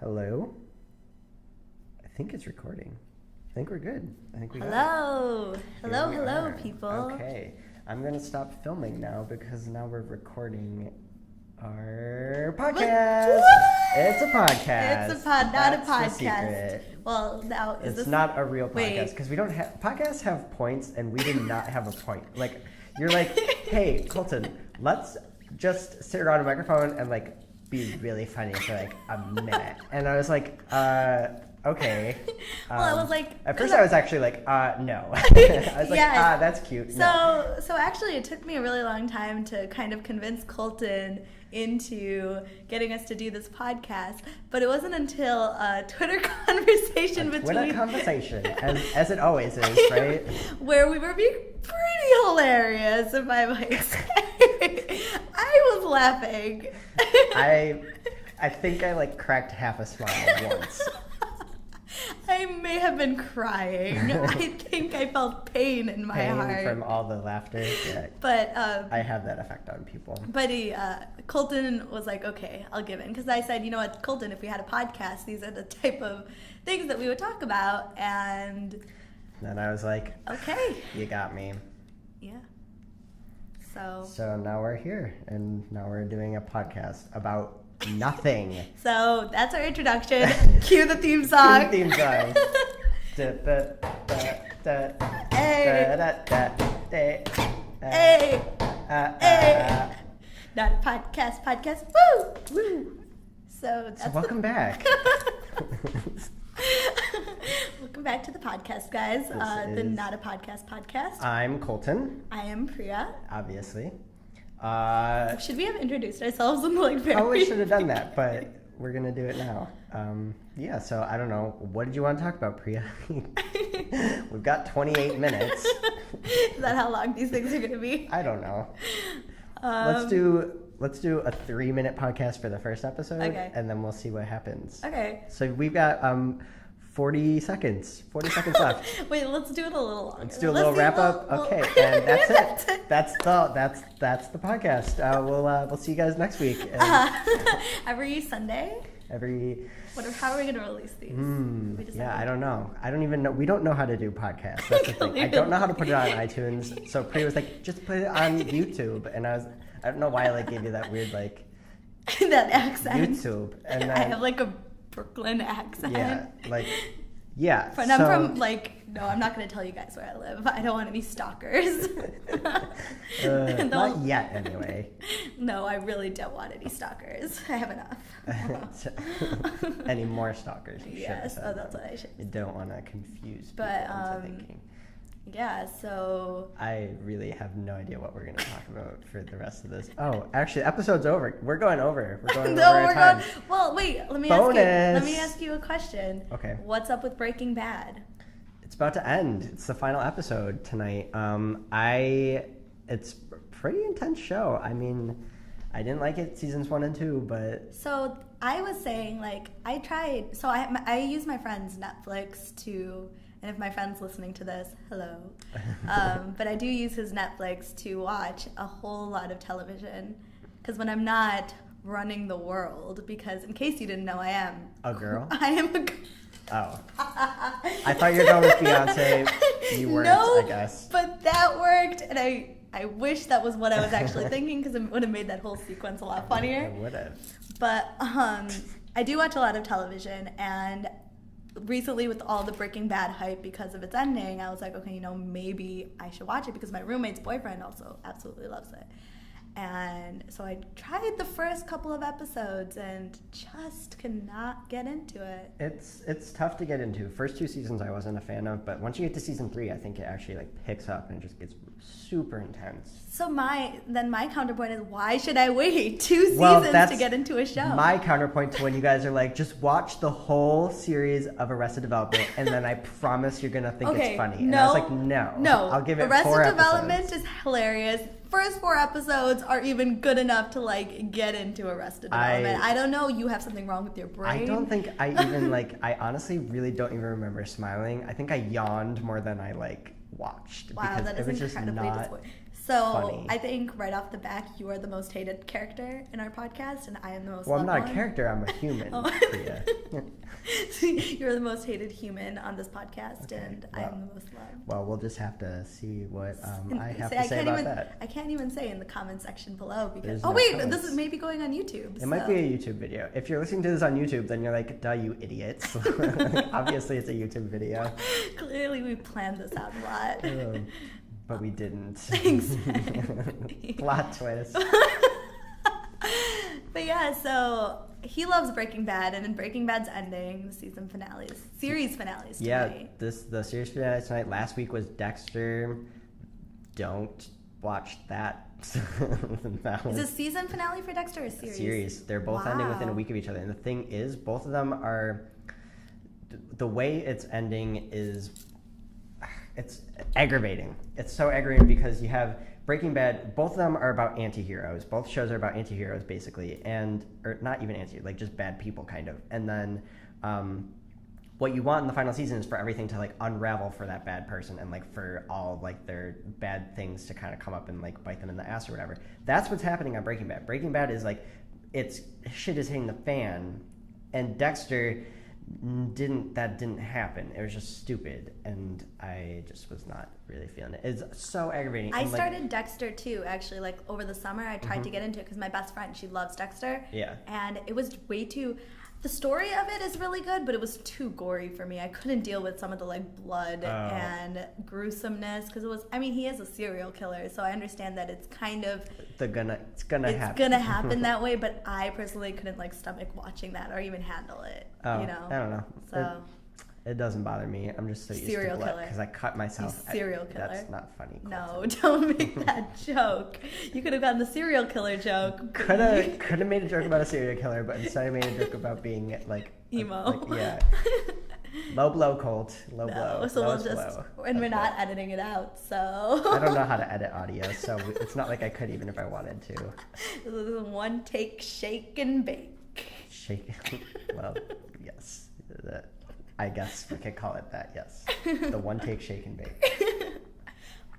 Hello? I think it's recording. I think we're good. I think we got Hello. it. Hello, people. Okay. I'm going to stop filming now because now we're recording our podcast. It's a podcast. It's not That's a podcast. The secret. Well, now is it's this not a real Wait. podcast because we don't have podcasts have points and we did not have a point. Like you're like, hey Colton, let's just sit around a microphone and like be really funny for like a minute. And I was like, okay. Well, I was like, at first I was actually like, no. I was like, Yeah. that's cute. So actually, it took me a really long time to kind of convince Colton into getting us to do this podcast. But it wasn't until a Twitter conversation Twitter conversation, as it always is, right? where we were being pretty hilarious, if I might say. I was laughing. I think I like cracked half a smile once. I may have been crying. I think I felt pain in my heart from all the laughter. Yeah. But I have that effect on people. But Colton was like, okay, I'll give in. Because I said, you know what, Colton, if we had a podcast, these are the type of things that we would talk about. And then I was like, okay. You got me. Yeah. So now we're here. And now we're doing a podcast about nothing. So that's our introduction. Cue the theme song. Cue the theme song. Hey. Not a podcast. Woo! So welcome back. Welcome back to the podcast, guys. The Not a Podcast. I'm Colton. I am Priya. Obviously. Should we have introduced ourselves in like very... Probably should have done that, but we're gonna do it now. Yeah, so I don't know. What did you want to talk about, Priya? We've got 28 minutes. Is that how long these things are gonna be? I don't know. Let's do a 3-minute podcast for the first episode, okay. And then we'll see what happens. Okay. So we've got 40 seconds left. Wait, let's do it a little longer. Let's do a little wrap up. Okay, and that's it. That's the podcast. We'll see you guys next week. Every Sunday. How are we gonna release these? I don't know. I don't even know. We don't know how to do podcasts. That's the thing. I don't know how to put it on iTunes. So Priya was like, just put it on YouTube, and I don't know why I like gave you that weird like that accent. YouTube, and then, I have like a Brooklyn accent. Yeah. But I'm from no, I'm not going to tell you guys where I live. I don't want any stalkers. Not yet, anyway. No, I really don't want any stalkers. I have enough. Any more stalkers? Yes, that's what I should. You don't want to confuse people into thinking. Yeah, so... I really have no idea what we're going to talk about for the rest of this. Oh, actually, episode's over. We're going over. We're going over our time. Well, wait, let me ask you a question. Okay. What's up with Breaking Bad? It's about to end. It's the final episode tonight. It's a pretty intense show. I mean, I didn't like it seasons 1 and 2, but... So, I was saying, I tried... So, I use my friend's Netflix to... And if my friend's listening to this, hello. But I do use his Netflix to watch a whole lot of television. Because when I'm not running the world, because in case you didn't know, I am... A girl? I am a girl. Oh. I thought you were going with Beyonce. You weren't, I guess. But that worked, and I wish that was what I was actually thinking, because it would have made that whole sequence a lot funnier. It would have. But I do watch a lot of television, and... recently with all the Breaking Bad hype because of its ending, I was like, okay, maybe I should watch it because my roommate's boyfriend also absolutely loves it. And so I tried the first couple of episodes and just cannot get into it. It's tough to get into. First 2 seasons I wasn't a fan of, but once you get to season 3, I think it actually picks up and it just gets super intense. So my counterpoint is, why should I wait 2 seasons to get into a show? My counterpoint to when you guys are like, just watch the whole series of Arrested Development and then I promise you're gonna think it's funny. And I was like, no. I'll give it 4 episodes. Arrested Development is hilarious. First 4 episodes are even good enough to get into Arrested Development. I don't know, you have something wrong with your brain. I don't think I even I honestly really don't even remember smiling. I think I yawned more than I watched. Wow, that is incredibly disappointing. So funny. I think right off the back, you are the most hated character in our podcast, and I am the most Well, I'm loved not one. a character. I'm a human, Oh. Priya. You're the most hated human on this podcast, Okay, and I am the most loved. Well, we'll just have to see what I have Say- to say about even, that. I can't even say in the comment section below because. There's Oh no wait, comments. this is maybe going on YouTube. It might be a YouTube video. If you're listening to this on YouTube, then you're like, duh, you idiots. Obviously, it's a YouTube video. Clearly, we planned this out a lot. But we didn't. Exactly. Plot twist. But yeah, so he loves Breaking Bad, and in Breaking Bad's ending, the series finales tonight. Yeah, the series finale tonight. Last week was Dexter. Don't watch that. That Is was this season finale for Dexter or a series? series. They're both ending within a Wow. week of each other. And the thing is, both of them are. The way it's ending is. It's aggravating. It's so aggravating because you have Breaking Bad. Both of them are about anti-heroes. Both shows are about anti-heroes, basically, or not even like just bad people, kind of. And then, what you want in the final season is for everything to like unravel for that bad person and like for all like their bad things to kind of come up and like bite them in the ass or whatever. That's what's happening on Breaking Bad. Breaking Bad is like shit is hitting the fan, and Dexter didn't happen. It was just stupid, and I just was not really feeling it. It's so aggravating. I And, like, started Dexter too, actually. Like over the summer, I tried to get into it because my best friend, she loves Dexter. Yeah. And it was way too. The story of it is really good, but it was too gory for me. I couldn't deal with some of the like blood and gruesomeness because it was. I mean, he is a serial killer, so I understand that it's kind of. It's gonna happen. It's gonna happen that way, but I personally couldn't like stomach watching that or even handle it. Oh, You know. I don't know. So. It doesn't bother me. I'm just so used Serial to blood killer. because I cut myself. Serial killer. That's not funny. No, don't make that joke. You could have gotten the serial killer joke. Could have made a joke about a serial killer, but instead I made a joke about being like Emo. yeah. Low blow, Colt. Low No, blow. so we'll Lowest just, blow. and we're Okay. not editing it out, so. I don't know how to edit audio, so it's not like I could even if I wanted to. This is a one take shake and bake. Shake. Well, yes. I guess we could call it that. Yes. The one take shake and bake.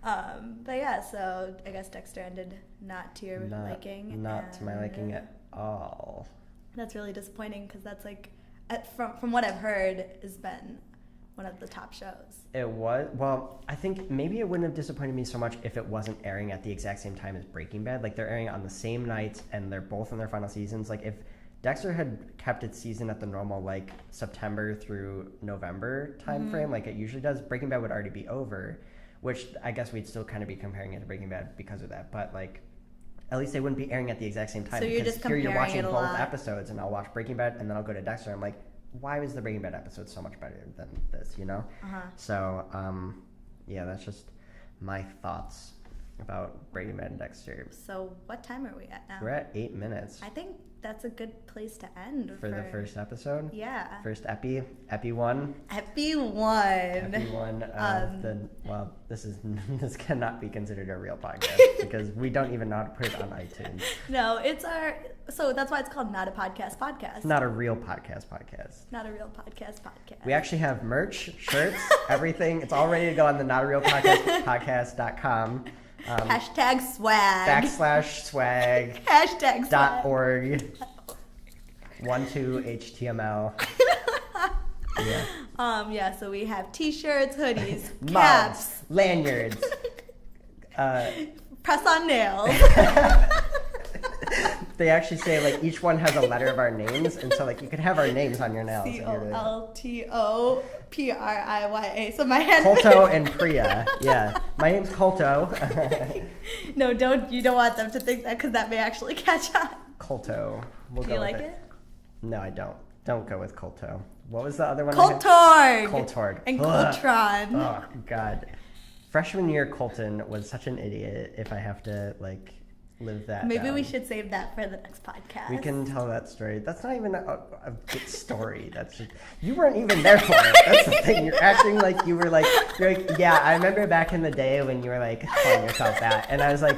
But yeah, so I guess Dexter ended not to your liking. Not to my liking and at all. That's really disappointing because that's like, from what I've heard, has been one of the top shows. It was, well, I think maybe it wouldn't have disappointed me so much if it wasn't airing at the exact same time as Breaking Bad. Like, they're airing on the same nights, and they're both in their final seasons. Like, if Dexter had kept its season at the normal, like, September through November time frame, like it usually does, Breaking Bad would already be over, which I guess we'd still kind of be comparing it to Breaking Bad because of that. But, like, at least they wouldn't be airing at the exact same time. So you're because just here you're comparing watching it a both lot. episodes, and I'll watch Breaking Bad, and then I'll go to Dexter. I'm like, why was the Breaking Bad episode so much better than this, you know? So, yeah, that's just my thoughts about Breaking Bad and Dexter. So what time are we at now? We're at 8 minutes I think that's a good place to end. for the first episode. Yeah. First epi one. Epi one. Epi one of well, this cannot be considered a real podcast because we don't even know how to put it on iTunes. No, so that's why it's called Not a Podcast Podcast. It's not a real podcast. Not a real podcast podcast. We actually have merch, shirts, everything. It's all ready to go on the Not a Real Podcast.com. Hashtag swag. /swag. Hashtag swag. .org. 12HTML. Yeah. Yeah, so we have t-shirts, hoodies, Mugs, caps, lanyards. press on nails. They actually say like each one has a letter of our names, and so like you could have our names on your nails. COLTOPRIYA. So my hand. Colto and Priya. Yeah, my name's Colto. No, you don't want them to think that because that may actually catch on. Colto. We'll Do go you with like it? No, I don't. Don't go with Colto. What was the other one? I had? Coltorg. Coltorg. And Ugh. Coltron. Oh God. Freshman year Colton was such an idiot. If I have to like live that. Maybe down. we should save that for the next podcast. We can tell that story. That's not even a good story. That's just, you weren't even there for it. That's the thing. You're acting like you're like, yeah, I remember back in the day when you were like calling yourself that. And I was like,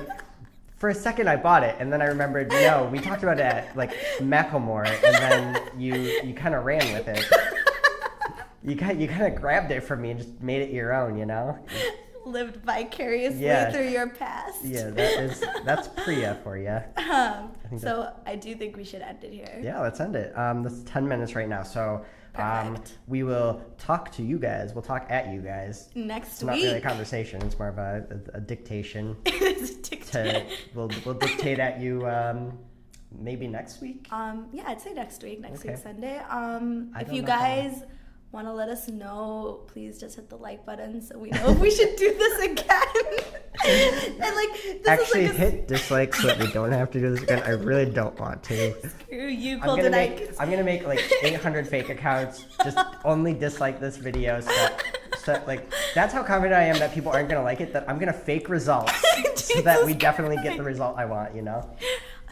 for a second I bought it. And then I remembered, no, we talked about it at like Macklemore. And then you kind of ran with it. You kind of grabbed it from me and just made it your own, you know? lived vicariously Yeah. through your past. Yeah, that's Priya for you. So I do think we should end it here. Yeah, let's end it. That's 10 minutes right now. So Perfect. we will talk to you guys. We'll talk at you guys. Next It's not week. really a conversation. It's more of a dictation. It's a TikTok. We'll dictate at you maybe next week. Yeah, I'd say next week Okay. Sunday. If don't you know guys want to let us know, please just hit the like button so we know if we should do this again. And this Actually, is like hit dislike so that we don't have to do this again. I really don't want to. screw you, I'm Colton. gonna make like 800 fake accounts. Just only dislike this video. So like that's how confident I am that people aren't gonna like it. That I'm gonna fake results so that we definitely get the result I want. You know.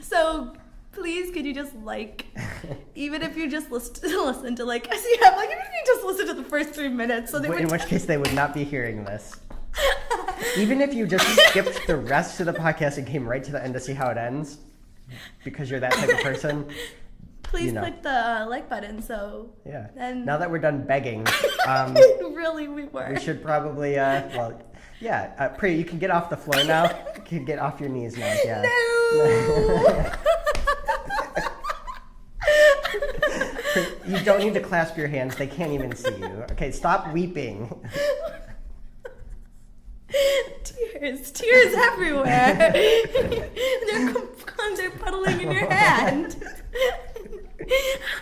So please, could you just even if you just listen to like I see, I'm like, even if you just listen to the first 3 minutes, so they In would. which case they would not be hearing this. Even if you just skipped the rest of the podcast and came right to the end to see how it ends, because you're that type of person. Please click the like button. So Yeah. then Now that we're done begging, really we were. we should probably Priya, you can get off the floor now. You can get off your knees now. Yeah. No. You don't need to clasp your hands. They can't even see you. Okay, stop weeping. Tears everywhere. They're puddling in your hand.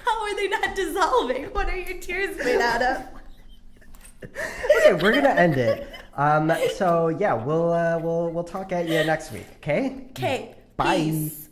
How are they not dissolving? What are your tears made out of? Okay, we're gonna end it. So yeah, we'll talk at you next week. Okay. Okay. Bye. Peace.